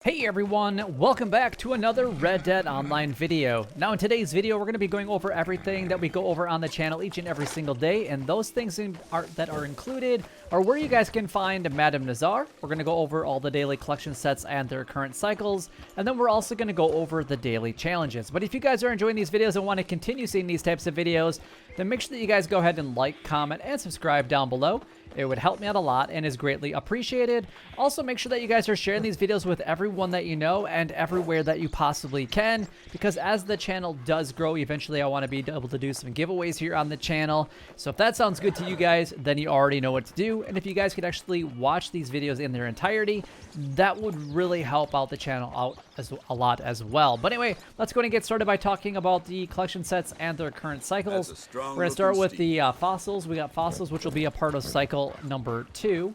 Hey everyone, welcome back to another Red Dead Online video. Now in today's video, we're going to be going over everything that we go over on the channel each and every single day, and those things that are included are where you guys can find Madame Nazar. We're going to go over all the daily collection sets and their current cycles, and then we're also going to go over the daily challenges. But if you guys are enjoying these videos and want to continue seeing these types of videos, then make sure that you guys go ahead and like, comment, and subscribe down below. It would help me out a lot and is greatly appreciated. Also, make sure that you guys are sharing these videos with everyone that you know and everywhere that you possibly can, because as the channel does grow, eventually I want to be able to do some giveaways here on the channel. So if that sounds good to you guys, then you already know what to do. And if you guys could actually watch these videos in their entirety, that would really help out the channel out a lot as well. But anyway, let's go ahead and get started by talking about the collection sets and their current cycles. We're going to start with the fossils. We got fossils, which will be a part of cycle number 2.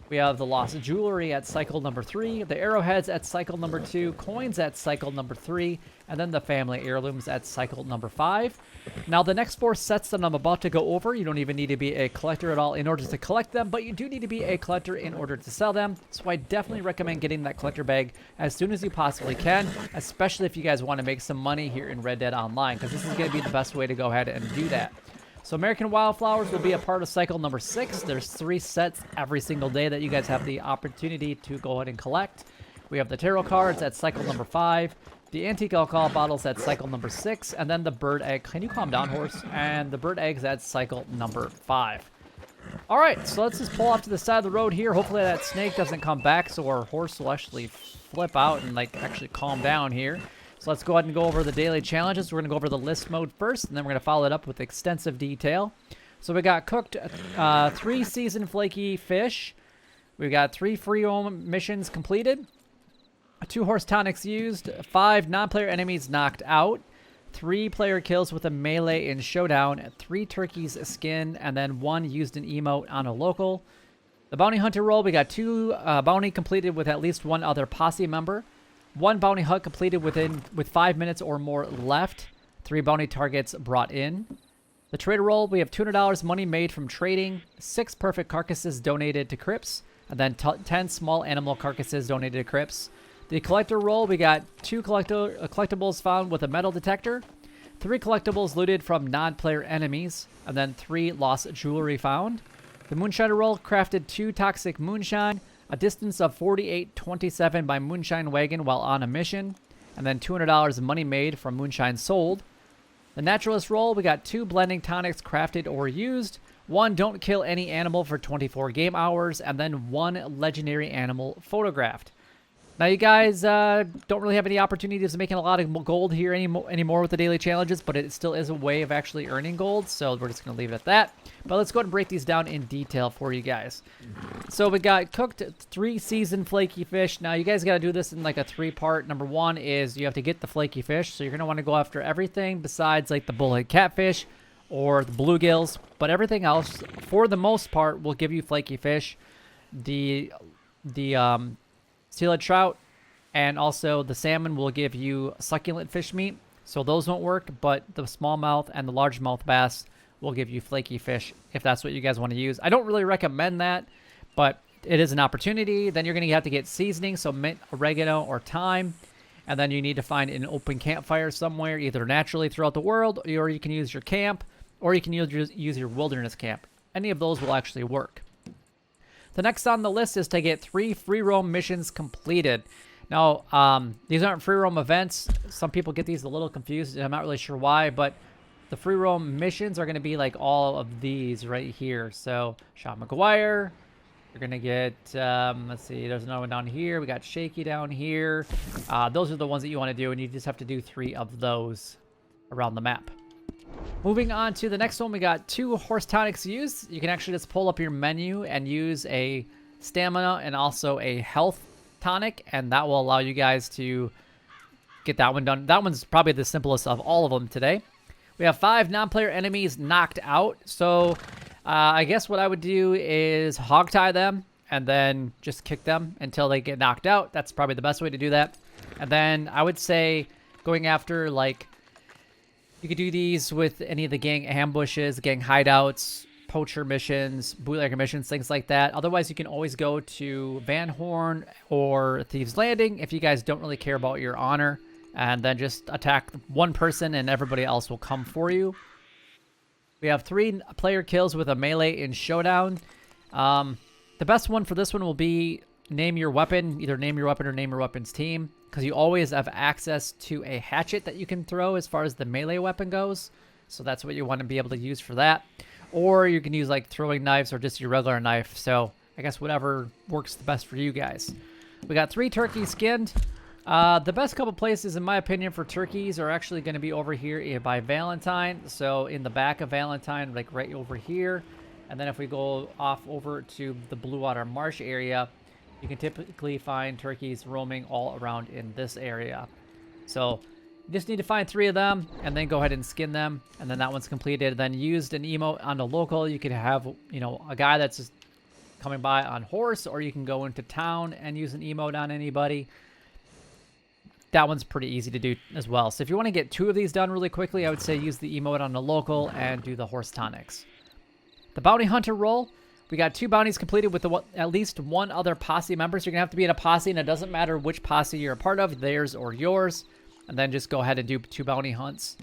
We have the lost jewelry at cycle number 3, the arrowheads at cycle number 2, coins at cycle number 3, and then the family heirlooms at cycle number 5. Now the next 4 sets that I'm about to go over, you don't even need to be a collector at all in order to collect them, but you do need to be a collector in order to sell them. So I definitely recommend getting that collector bag as soon as you possibly can, especially if you guys want to make some money here in Red Dead Online, because this is going to be the best way to go ahead and do that. So American Wildflowers will be a part of cycle number 6. There's 3 sets every single day that you guys have the opportunity to go ahead and collect. We have the tarot cards at cycle number 5, the antique alcohol bottles at cycle number 6, and then the bird egg. Can you calm down, horse? And the bird eggs at cycle number 5. All right, so let's just pull off to the side of the road here. Hopefully that snake doesn't come back, so our horse will actually flip out and actually calm down here. So let's go ahead and go over the daily challenges. We're going to go over the list mode first, and then we're going to follow it up with extensive detail. So we got cooked 3 seasoned flaky fish. We got 3 free roam missions completed. 2 horse tonics used. 5 non-player enemies knocked out. 3 player kills with a melee in Showdown. 3 turkeys skinned, and then 1 used an emote on a local. The bounty hunter roll, we got 2 bounty completed with at least 1 other posse member. 1 bounty hunt completed with 5 minutes or more left. 3 bounty targets brought in. The trader roll, we have $200 money made from trading. 6 perfect carcasses donated to crypts. And then 10 small animal carcasses donated to crypts. The collector roll, we got 2 collectibles found with a metal detector. 3 collectibles looted from non-player enemies. And then 3 lost jewelry found. The Moonshine roll crafted 2 toxic moonshine. A distance of 48.27 by Moonshine wagon while on a mission, and then $200 money made from Moonshine sold. The Naturalist Roll, we got 2 blending tonics crafted or used, 1 don't kill any animal for 24 game hours, and then 1 legendary animal photographed. Now you guys don't really have any opportunities of making a lot of gold here anymore with the daily challenges, but it still is a way of actually earning gold, so we're just going to leave it at that. But let's go ahead and break these down in detail for you guys. So we got cooked 3 seasoned flaky fish. Now you guys got to do this in like a 3-part. Number 1 is you have to get the flaky fish, so you're going to want to go after everything besides like the bullhead catfish or the bluegills, but everything else, for the most part, will give you flaky fish. The steelhead trout and also the salmon will give you succulent fish meat, so those won't work, but the smallmouth and the largemouth bass will give you flaky fish if that's what you guys want to use. I don't really recommend that, but it is an opportunity. Then you're going to have to get seasoning, so mint, oregano, or thyme, and then you need to find an open campfire somewhere, either naturally throughout the world, or you can use your camp, or you can use your wilderness camp. Any of those will actually work. The next on the list is to get 3 free roam missions completed. Now, these aren't free roam events. Some people get these a little confused. I'm not really sure why, but the free roam missions are going to be like all of these right here. So, Sean McGuire. You're going to get, let's see, there's another one down here. We got Shaky down here. Those are the ones that you want to do, and you just have to do 3 of those around the map. Moving on to the next one, we got 2 horse tonics used. You can actually just pull up your menu and use a stamina and also a health tonic, and that will allow you guys to get that one done. That one's probably the simplest of all of them today. We have 5 non-player enemies knocked out, so I guess what I would do is hog tie them and then just kick them until they get knocked out. That's probably the best way to do that. And then I would say going after, like, you could do these with any of the gang ambushes, gang hideouts, poacher missions, bootlegger missions, things like that. Otherwise, you can always go to Van Horn or Thieves Landing if you guys don't really care about your honor, and then just attack one person and everybody else will come for you. We have 3 player kills with a melee in Showdown. The best one for this one will be name your weapon, either name your weapon or name your weapon's team, because you always have access to a hatchet that you can throw as far as the melee weapon goes. So that's what you want to be able to use for that. Or you can use like throwing knives or just your regular knife. So I guess whatever works the best for you guys. We got 3 turkeys skinned. The best couple places, in my opinion, for turkeys are actually going to be over here by Valentine. So in the back of Valentine, like right over here. And then if we go off over to the Blue Water Marsh area, you can typically find turkeys roaming all around in this area. So you just need to find 3 of them and then go ahead and skin them. And then that one's completed. Then used an emote on the local. You could have, you know, a guy that's just coming by on horse, or you can go into town and use an emote on anybody. That one's pretty easy to do as well. So if you want to get 2 of these done really quickly, I would say use the emote on the local and do the horse tonics. The bounty hunter roll. We got 2 bounties completed with at least 1 other posse member. So you're going to have to be in a posse, and it doesn't matter which posse you're a part of, theirs or yours. And then just go ahead and do 2 bounty hunts.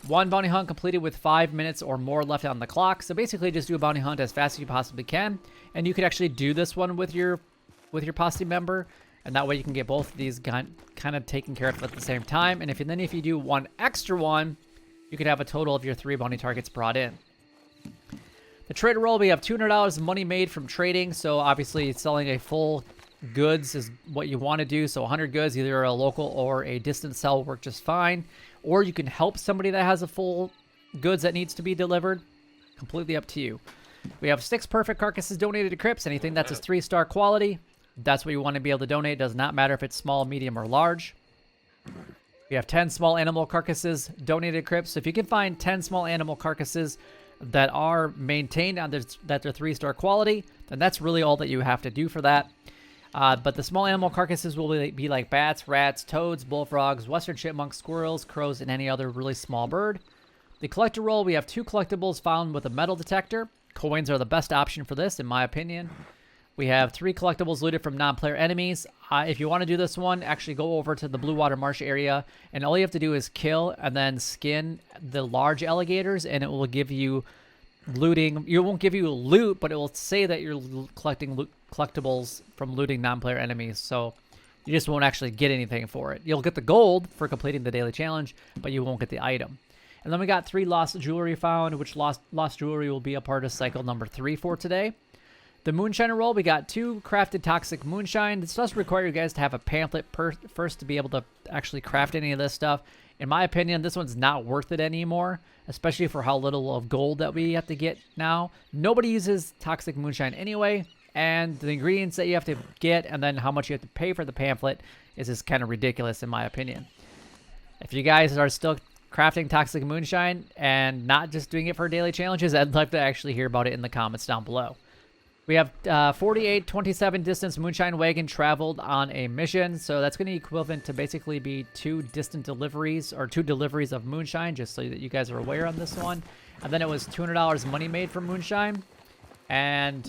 1 bounty hunt completed with 5 minutes or more left on the clock. So basically just do a bounty hunt as fast as you possibly can. And you could actually do this one with your posse member. And that way you can get both of these kind of taken care of at the same time. And if you do 1 extra one, you could have a total of your 3 bounty targets brought in. The trader roll, we have $200 money made from trading. So obviously selling a full goods is what you want to do. So 100 goods, either a local or a distant sell will work just fine. Or you can help somebody that has a full goods that needs to be delivered. Completely up to you. We have 6 perfect carcasses donated to Crypts. Anything that's a 3-star quality, that's what you want to be able to donate. It does not matter if it's small, medium, or large. We have 10 small animal carcasses donated to Crypts. So if you can find 10 small animal carcasses that are maintained on that they're 3-star quality, then that's really all that you have to do for that. But the small animal carcasses will be like bats, rats, toads, bullfrogs, western chipmunks, squirrels, crows, and any other really small bird. The collector roll, we have 2 collectibles found with a metal detector. Coins are the best option for this, in my opinion. We have 3 collectibles looted from non-player enemies. If you want to do this one, actually go over to the Blue Water Marsh area, and all you have to do is kill and then skin the large alligators, and it will give you looting. It won't give you loot, but it will say that you're collecting collectibles from looting non-player enemies, so you just won't actually get anything for it. You'll get the gold for completing the daily challenge, but you won't get the item. And then we got 3 lost jewelry found, which lost jewelry will be a part of cycle number 3 for today. The Moonshine roll, we got 2 crafted toxic moonshine. This does require you guys to have a pamphlet first to be able to actually craft any of this stuff. In my opinion, this one's not worth it anymore, especially for how little of gold that we have to get now. Nobody uses toxic moonshine anyway, and the ingredients that you have to get and then how much you have to pay for the pamphlet is just kind of ridiculous in my opinion. If you guys are still crafting toxic moonshine and not just doing it for daily challenges, I'd love to actually hear about it in the comments down below. We have 4827 distance moonshine wagon traveled on a mission. So that's going to be equivalent to basically be 2 distant deliveries or 2 deliveries of moonshine, just so that you guys are aware on this one. And then it was $200 money made from moonshine. And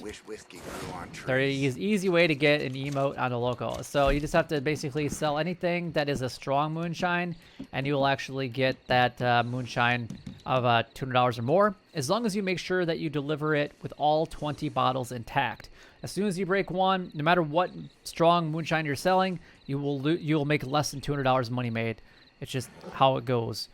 there is easy way to get an emote on a local. So you just have to basically sell anything that is a strong moonshine, and you will actually get that moonshine of $200 or more, as long as you make sure that you deliver it with all 20 bottles intact. As soon as you break one, no matter what strong moonshine you're selling, you will make less than $200 money made. It's just how it goes.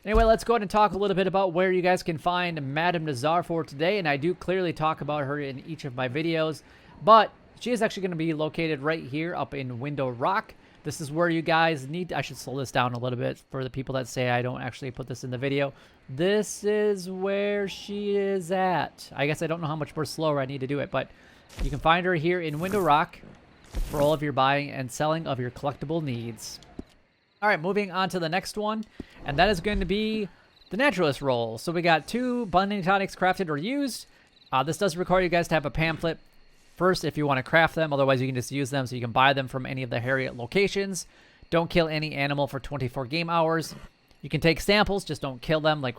Anyway, let's go ahead and talk a little bit about where you guys can find Madame Nazar for today. And I do clearly talk about her in each of my videos. But she is actually going to be located right here up in Window Rock. This is where you guys need... I should slow this down a little bit for the people that say I don't actually put this in the video. This is where she is at. I guess I don't know how much more slower I need to do it. But you can find her here in Window Rock for all of your buying and selling of your collectible needs. All right, moving on to the next one, and that is going to be the Naturalist Roll. So we got 2 binding tonics crafted or used. This does require you guys to have a pamphlet first if you want to craft them. Otherwise, you can just use them, so you can buy them from any of the Harriet locations. Don't kill any animal for 24 game hours. You can take samples, just don't kill them. Like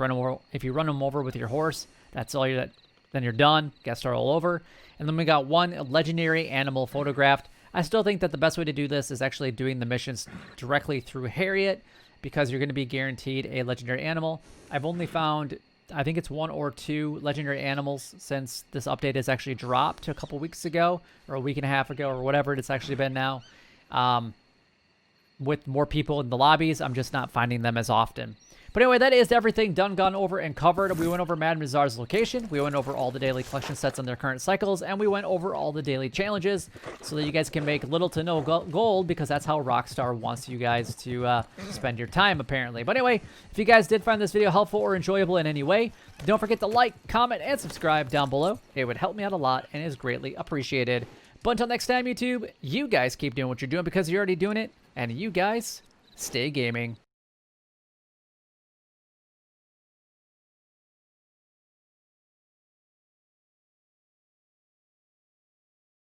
if you run them over with your horse, that's all that Then you're done. Got to start all over. And then we got one legendary animal photographed. I still think that the best way to do this is actually doing the missions directly through Harriet, because you're going to be guaranteed a legendary animal. I've only found, I think it's 1 or 2 legendary animals since this update has actually dropped a couple weeks ago, or a week and a half ago, or whatever it's actually been now. With more people in the lobbies, I'm just not finding them as often. But anyway, that is everything done, gone over, and covered. We went over Madame Nazar's location. We went over all the daily collection sets on their current cycles, and we went over all the daily challenges so that you guys can make little to no gold, because that's how Rockstar wants you guys to spend your time, apparently. But anyway, if you guys did find this video helpful or enjoyable in any way, don't forget to like, comment, and subscribe down below. It would help me out a lot and is greatly appreciated. But until next time, YouTube, you guys keep doing what you're doing because you're already doing it, and you guys stay gaming.